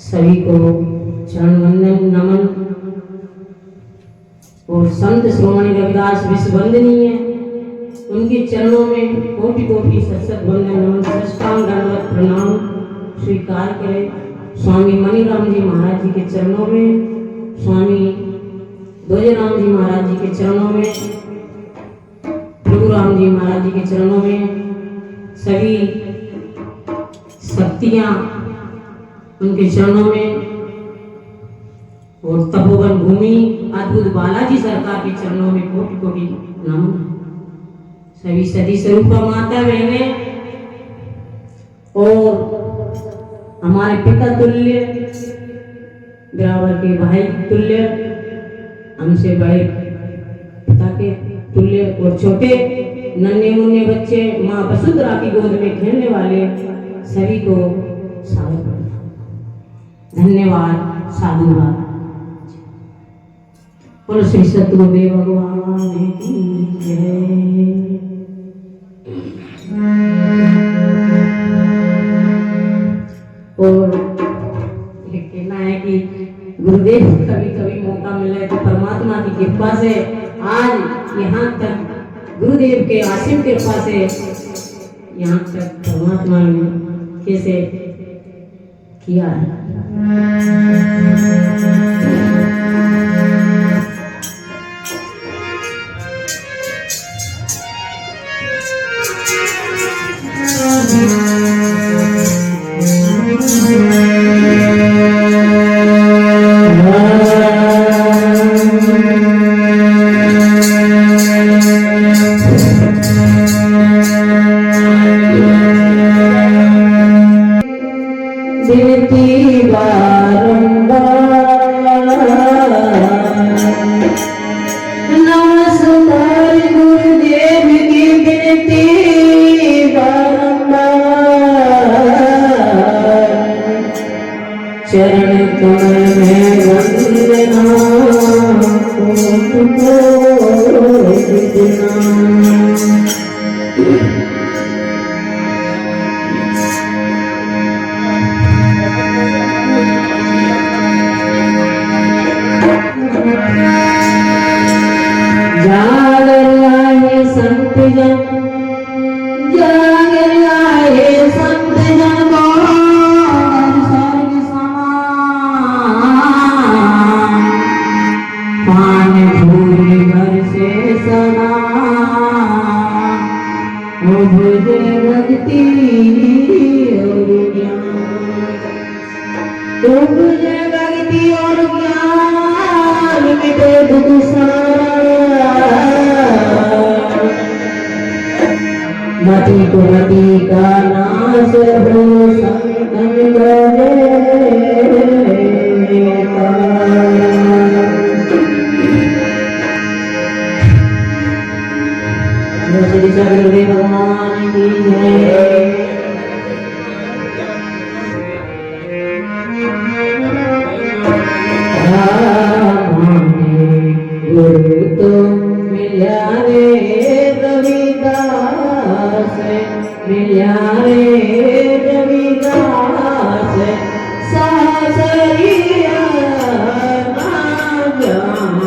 सभी को चरण वंदन नमन। और संत श्रोमणी रविदास विश्व वंदनीय, उनके चरणों में कोटि कोटि सत्सत वंदन नमन, साष्टांग दंडवत प्रणाम स्वीकार करें। स्वामी मणिराम जी महाराज जी के चरणों में, स्वामी ध्वजराम जी महाराज जी के चरणों में, प्रभु राम जी महाराज जी के चरणों में सभी शक्तियां उनके चरणों में, और तपोवन भूमि अद्भुत बालाजी सरकार के चरणों में कोटि कोटि नमन। सभी सती स्वरूपा माता बहने और हमारे पिता तुल्य, बराबर के भाई तुल्य, हमसे बड़े पिता के तुल्य और छोटे नन्हे मुन्ने बच्चे माँ वसुंधरा की गोद में खेलने वाले सभी को सादर प्रणाम। धन्यवाद, साधुवाद। बोलो श्री सतगुरुदेव भगवान की जय। और ये कहना है कि गुरुदेव कभी कभी मौका मिले तो परमात्मा की कृपा से आज यहाँ तक, गुरुदेव के आशीर्वाद कृपा से यहाँ तक परमात्मा ने कैसे किया है। चरण कमल में वंदना तुमको जागर आए संत जन, जागर आए संत जन भक्ति और ज्ञान मिटे दुख मति को मति का नाश हो श्री भगवान की जय। गुरु तो मिला रे रविदास, मिला रे रविदास, सासरिया ना जाऊं।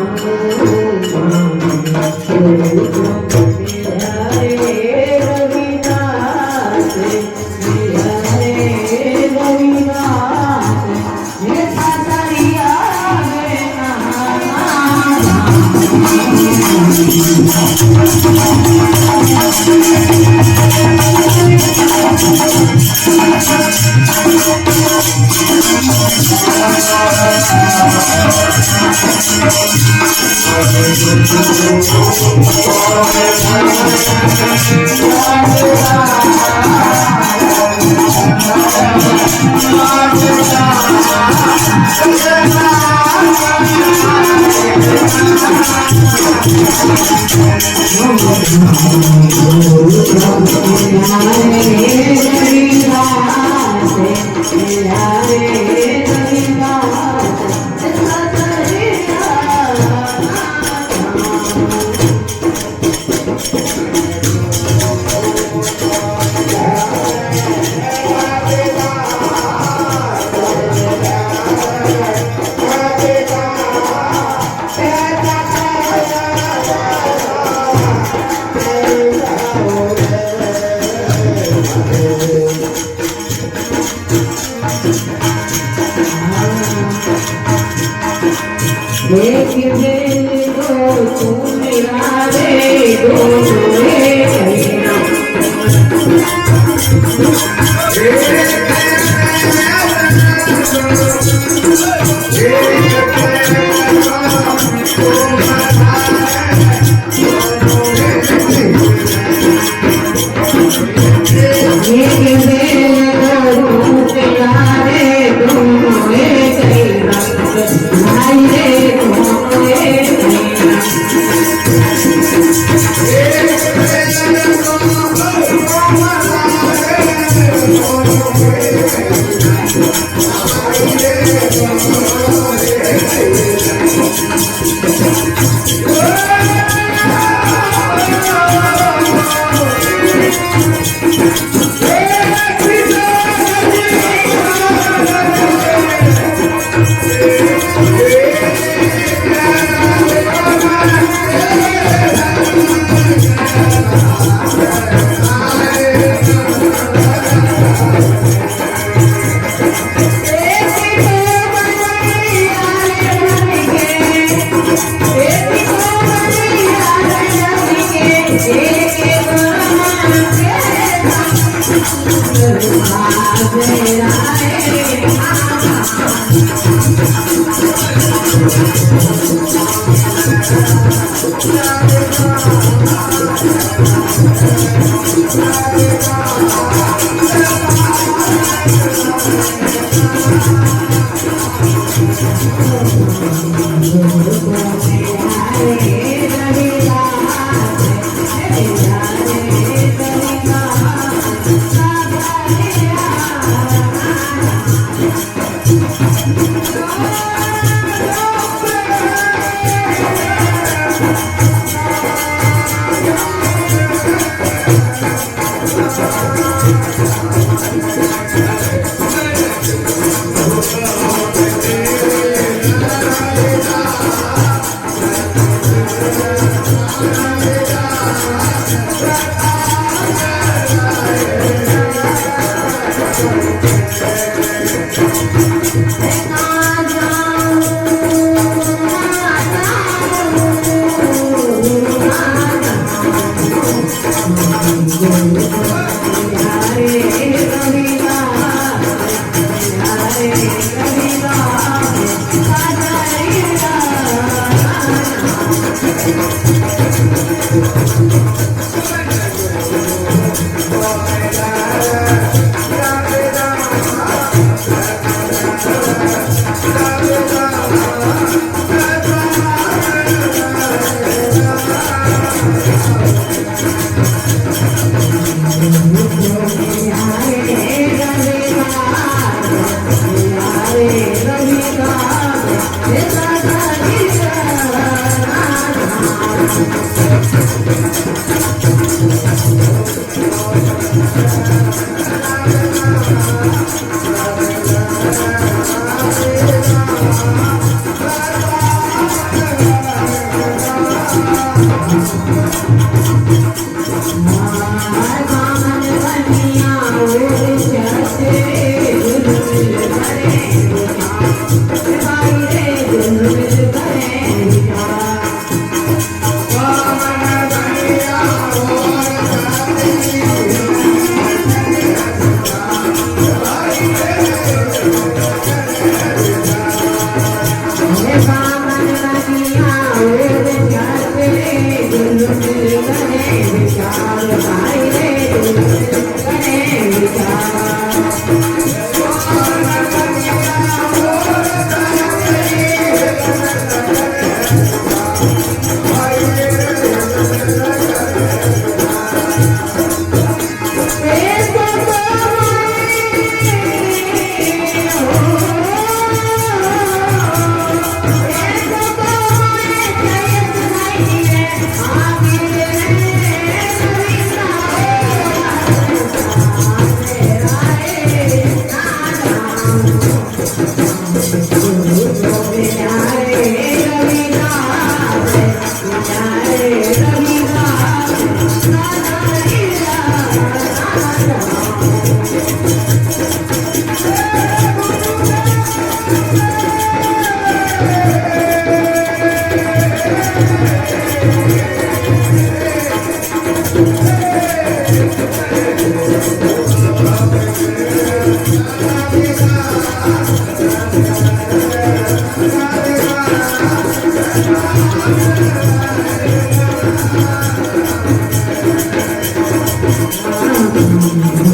राम